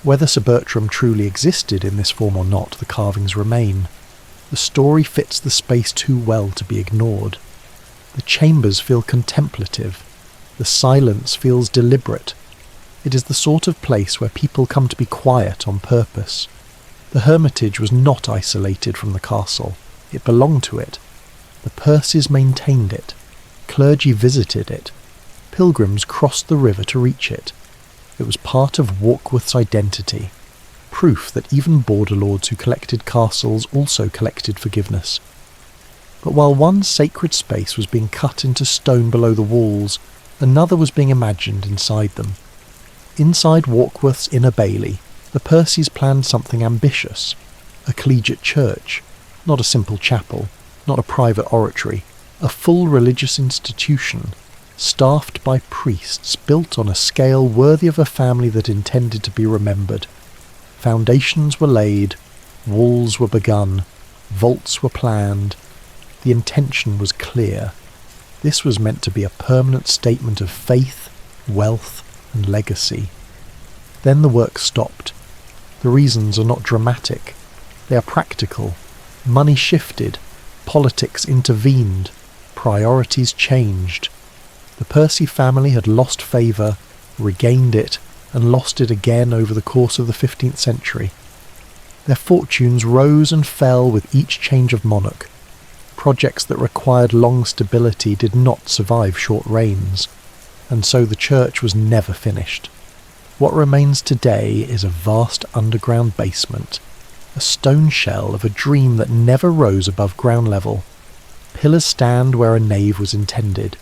Speaker 1: Whether Sir Bertram truly existed in this form or not, the carvings remain. The story fits the space too well to be ignored. The chambers feel contemplative. The silence feels deliberate. It is the sort of place where people come to be quiet on purpose. The hermitage was not isolated from the castle. It belonged to it. The Percys maintained it. Clergy visited it. Pilgrims crossed the river to reach it. It was part of Warkworth's identity, proof that even border lords who collected castles also collected forgiveness. But while one sacred space was being cut into stone below the walls, another was being imagined inside them. Inside Warkworth's inner bailey, the Percys planned something ambitious, a collegiate church, not a simple chapel, not a private oratory, a full religious institution, staffed by priests, built on a scale worthy of a family that intended to be remembered. Foundations were laid, walls were begun, vaults were planned. The intention was clear. This was meant to be a permanent statement of faith, wealth, and legacy. Then the work stopped. The reasons are not dramatic. They are practical. Money shifted. Politics intervened. Priorities changed. The Percy family had lost favour, regained it, and lost it again over the course of the 15th century. Their fortunes rose and fell with each change of monarch. Projects that required long stability did not survive short reigns, and so the church was never finished. What remains today is a vast underground basement, a stone shell of a dream that never rose above ground level. Pillars stand where a nave was intended.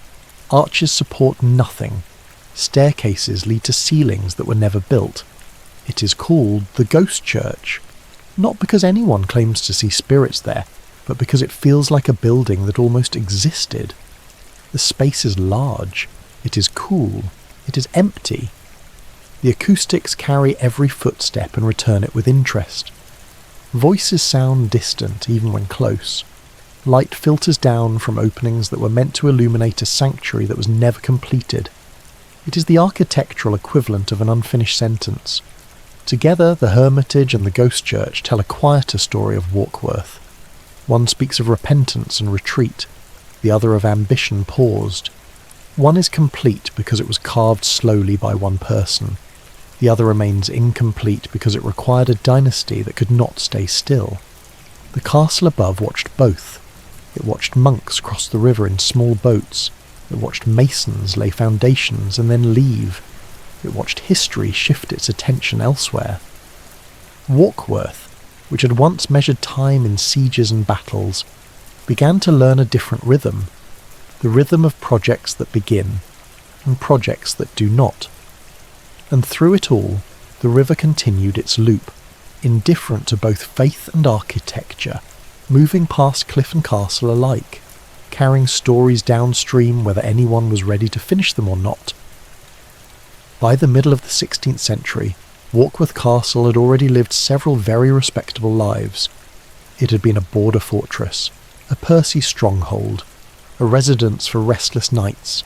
Speaker 1: Arches support nothing. Staircases lead to ceilings that were never built. It is called the Ghost Church, not because anyone claims to see spirits there, but because it feels like a building that almost existed. The space is large. It is cool. It is empty. The acoustics carry every footstep and return it with interest. Voices sound distant even when close. Light filters down from openings that were meant to illuminate a sanctuary that was never completed. It is the architectural equivalent of an unfinished sentence. Together, the hermitage and the ghost church tell a quieter story of Warkworth. One speaks of repentance and retreat, the other of ambition paused. One is complete because it was carved slowly by one person. The other remains incomplete because it required a dynasty that could not stay still. The castle above watched both. It watched monks cross the river in small boats. It watched masons lay foundations and then leave. It watched history shift its attention elsewhere. Warkworth, which had once measured time in sieges and battles, began to learn a different rhythm, the rhythm of projects that begin and projects that do not. And through it all, the river continued its loop, indifferent to both faith and architecture, moving past cliff and castle alike, carrying stories downstream whether anyone was ready to finish them or not. By the middle of the 16th century, Warkworth Castle had already lived several very respectable lives. It had been a border fortress, a Percy stronghold, a residence for restless knights,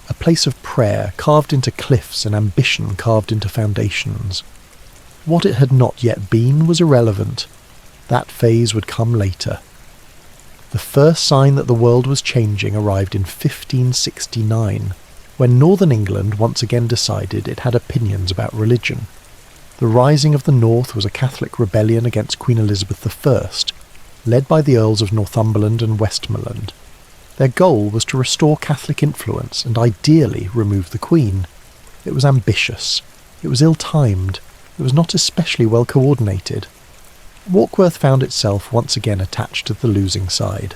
Speaker 1: a place of prayer carved into cliffs and ambition carved into foundations. What it had not yet been was irrelevant. That phase would come later. The first sign that the world was changing arrived in 1569, when northern England once again decided it had opinions about religion. The rising of the north was a Catholic rebellion against Queen Elizabeth I, led by the Earls of Northumberland and Westmoreland. Their goal was to restore Catholic influence and ideally remove the Queen. It was ambitious. It was ill-timed. It was not especially well coordinated. Warkworth found itself once again attached to the losing side.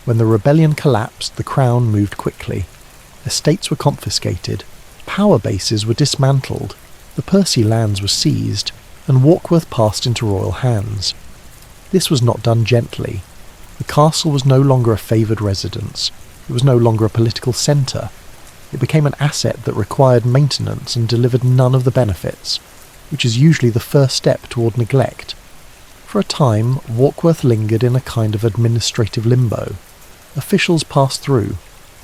Speaker 1: When the rebellion collapsed, the crown moved quickly. Estates were confiscated, power bases were dismantled, the Percy lands were seized, and Warkworth passed into royal hands. This was not done gently. The castle was no longer a favoured residence. It was no longer a political centre. It became an asset that required maintenance and delivered none of the benefits, which is usually the first step toward neglect. For a time, Warkworth lingered in a kind of administrative limbo. Officials passed through.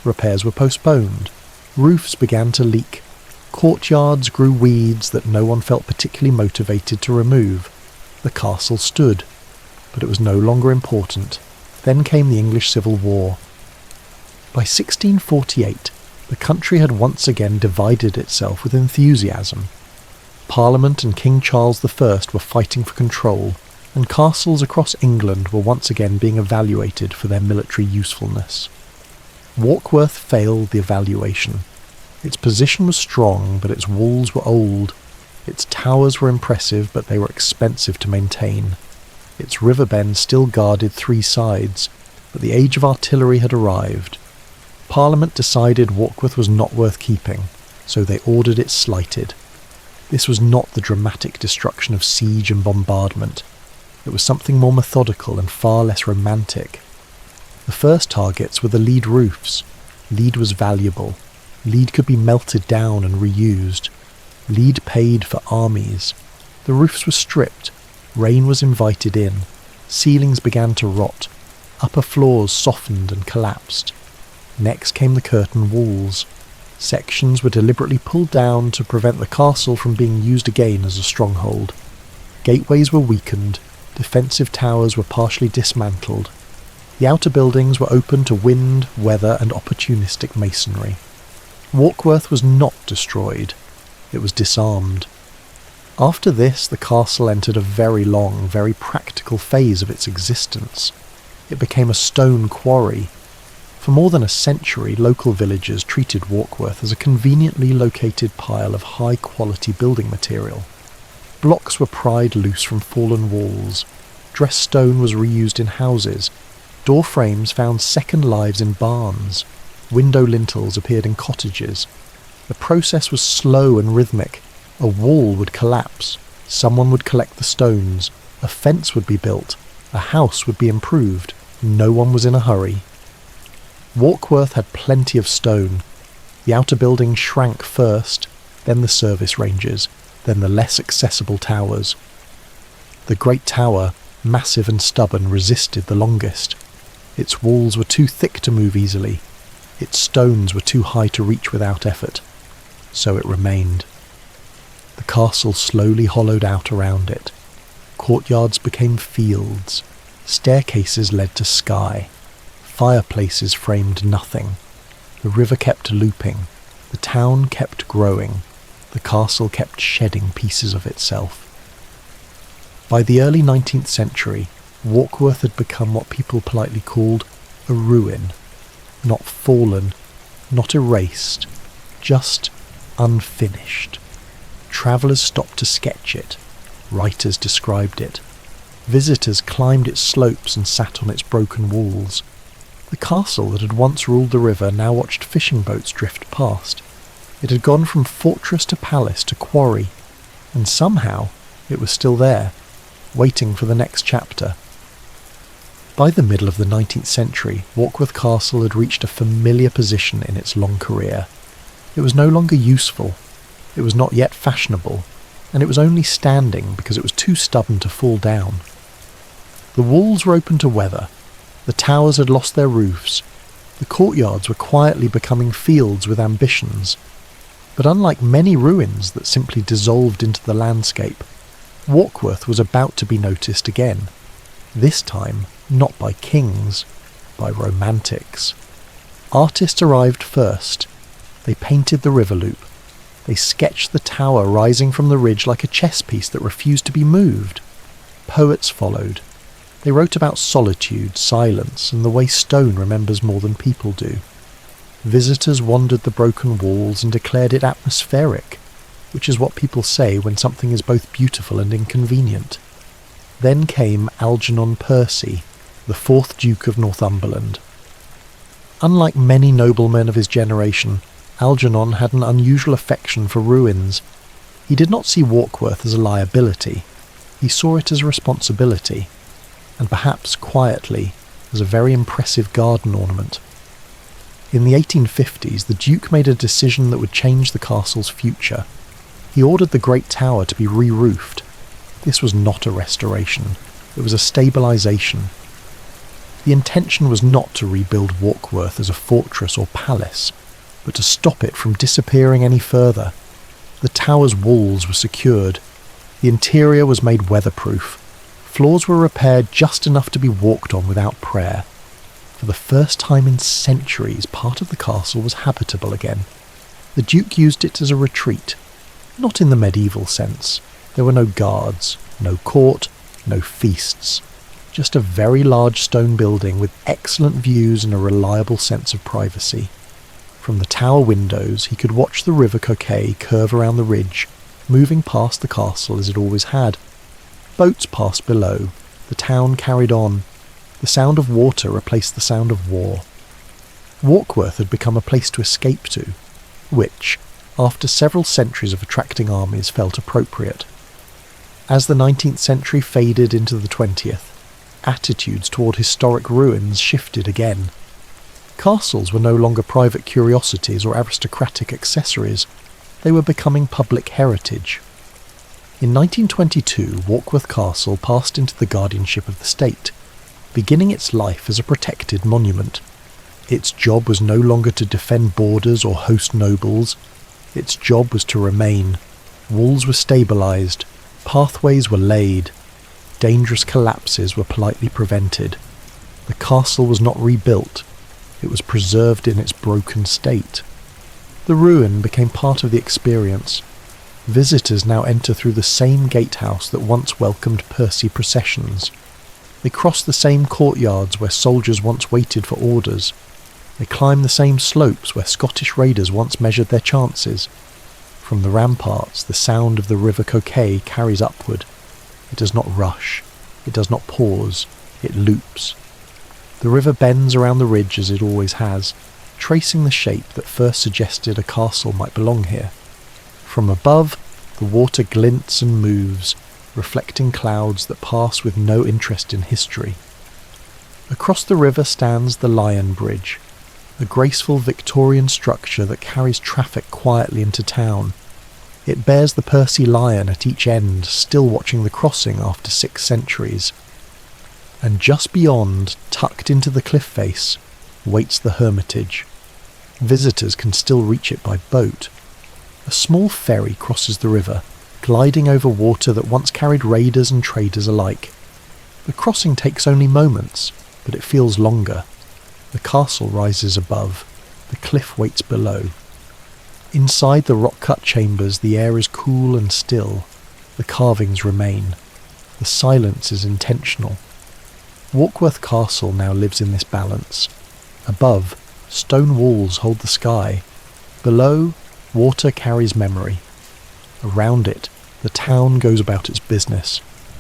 Speaker 1: Repairs were postponed. Roofs began to leak. Courtyards grew weeds that no one felt particularly motivated to remove. The castle stood, but it was no longer important. Then came the English Civil War. By 1648, the country had once again divided itself with enthusiasm. Parliament and King Charles I were fighting for control, and castles across England were once again being evaluated for their military usefulness. Warkworth failed the evaluation. Its position was strong, but its walls were old. Its towers were impressive, but they were expensive to maintain. Its river bend still guarded three sides, but the age of artillery had arrived. Parliament decided Warkworth was not worth keeping, so they ordered it slighted. This was not the dramatic destruction of siege and bombardment. It was something more methodical and far less romantic. The first targets were the lead roofs. Lead was valuable. Lead could be melted down and reused. Lead paid for armies. The roofs were stripped. Rain was invited in. Ceilings began to rot. Upper floors softened and collapsed. Next came the curtain walls. Sections were deliberately pulled down to prevent the castle from being used again as a stronghold. Gateways were weakened. Defensive towers were partially dismantled. The outer buildings were open to wind, weather, and opportunistic masonry. Warkworth was not destroyed. It was disarmed. After this, the castle entered a very long, very practical phase of its existence. It became a stone quarry. For more than a century, local villagers treated Warkworth as a conveniently located pile of high-quality building material. Blocks were pried loose from fallen walls. Dressed stone was reused in houses. Door frames found second lives in barns. Window lintels appeared in cottages. The process was slow and rhythmic. A wall would collapse. Someone would collect the stones. A fence would be built. A house would be improved. No one was in a hurry. Warkworth had plenty of stone. The outer building shrank first, then the service ranges, then the less accessible towers. The great tower, massive and stubborn, resisted the longest. Its walls were too thick to move easily. Its stones were too high to reach without effort. So it remained. The castle slowly hollowed out around it. Courtyards became fields. Staircases led to sky. Fireplaces framed nothing. The river kept looping. The town kept growing. The castle kept shedding pieces of itself. By the early 19th century, Warkworth had become what people politely called a ruin. Not fallen, not erased, just unfinished. Travellers stopped to sketch it. Writers described it. Visitors climbed its slopes and sat on its broken walls. The castle that had once ruled the river now watched fishing boats drift past. It had gone from fortress to palace to quarry, and somehow it was still there. waiting for the next chapter. By the middle of the 19th century, Warkworth Castle had reached a familiar position in its long career. It was no longer useful, it was not yet fashionable, and it was only standing because it was too stubborn to fall down. The walls were open to weather, the towers had lost their roofs, the courtyards were quietly becoming fields with ambitions. But unlike many ruins that simply dissolved into the landscape, Warkworth was about to be noticed again. This time, not by kings, by romantics. Artists arrived first. They painted the river loop. They sketched the tower rising from the ridge like a chess piece that refused to be moved. Poets followed. They wrote about solitude, silence, and the way stone remembers more than people do. Visitors wandered the broken walls and declared it atmospheric, which is what people say when something is both beautiful and inconvenient. Then came Algernon Percy, the 4th Duke of Northumberland. Unlike many noblemen of his generation, Algernon had an unusual affection for ruins. He did not see Warkworth as a liability. He saw it as a responsibility, and perhaps quietly as a very impressive garden ornament. In the 1850s, the Duke made a decision that would change the castle's future. He ordered the Great Tower to be re-roofed. This was not a restoration, it was a stabilisation. The intention was not to rebuild Warkworth as a fortress or palace, but to stop it from disappearing any further. The tower's walls were secured, the interior was made weatherproof, floors were repaired just enough to be walked on without prayer. For the first time in centuries, part of the castle was habitable again. The Duke used it as a retreat, not in the medieval sense. There were no guards, no court, no feasts. Just a very large stone building with excellent views and a reliable sense of privacy. From the tower windows he could watch the River Coquet curve around the ridge, moving past the castle as it always had. Boats passed below, the town carried on. The sound of water replaced the sound of war. Warkworth had become a place to escape to, which, after several centuries of attracting armies, felt appropriate. As the 19th century faded into the 20th, attitudes toward historic ruins shifted again. Castles were no longer private curiosities or aristocratic accessories. They were becoming public heritage. In 1922, Warkworth Castle passed into the guardianship of the state, beginning its life as a protected monument. Its job was no longer to defend borders or host nobles. Its job was to remain. Walls were stabilised, pathways were laid, dangerous collapses were politely prevented. The castle was not rebuilt, it was preserved in its broken state. The ruin became part of the experience. Visitors now enter through the same gatehouse that once welcomed Percy processions. They cross the same courtyards where soldiers once waited for orders. They climb the same slopes where Scottish raiders once measured their chances. From the ramparts, the sound of the River Coquet carries upward. It does not rush. It does not pause. It loops. The river bends around the ridge as it always has, tracing the shape that first suggested a castle might belong here. From above, the water glints and moves, reflecting clouds that pass with no interest in history. Across the river stands the Lion Bridge, a graceful Victorian structure that carries traffic quietly into town. It bears the Percy lion at each end, still watching the crossing after 6 centuries. And just beyond, tucked into the cliff face, waits the Hermitage. Visitors can still reach it by boat. A small ferry crosses the river, gliding over water that once carried raiders and traders alike. The crossing takes only moments, but it feels longer. The castle rises above, the cliff waits below. Inside the rock-cut chambers the air is cool and still. The carvings remain. The silence is intentional. Warkworth Castle now lives in this balance. Above, stone walls hold the sky. Below, water carries memory. Around it, the town goes about its business.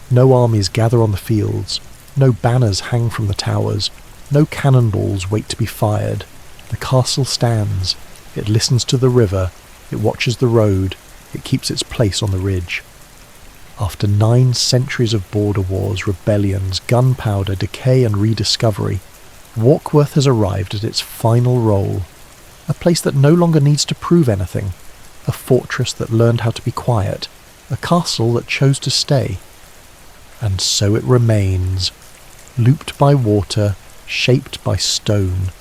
Speaker 1: No armies gather on the fields. No banners hang from the towers. No cannonballs wait to be fired. The castle stands. It listens to the river. It watches the road. It keeps its place on the ridge. After 9 centuries of border wars, rebellions, gunpowder, decay and rediscovery, Warkworth has arrived at its final role, a place that no longer needs to prove anything, a fortress that learned how to be quiet, a castle that chose to stay. And so it remains, looped by water, shaped by stone,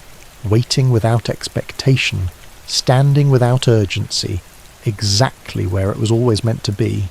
Speaker 1: waiting without expectation, standing without urgency, exactly where it was always meant to be.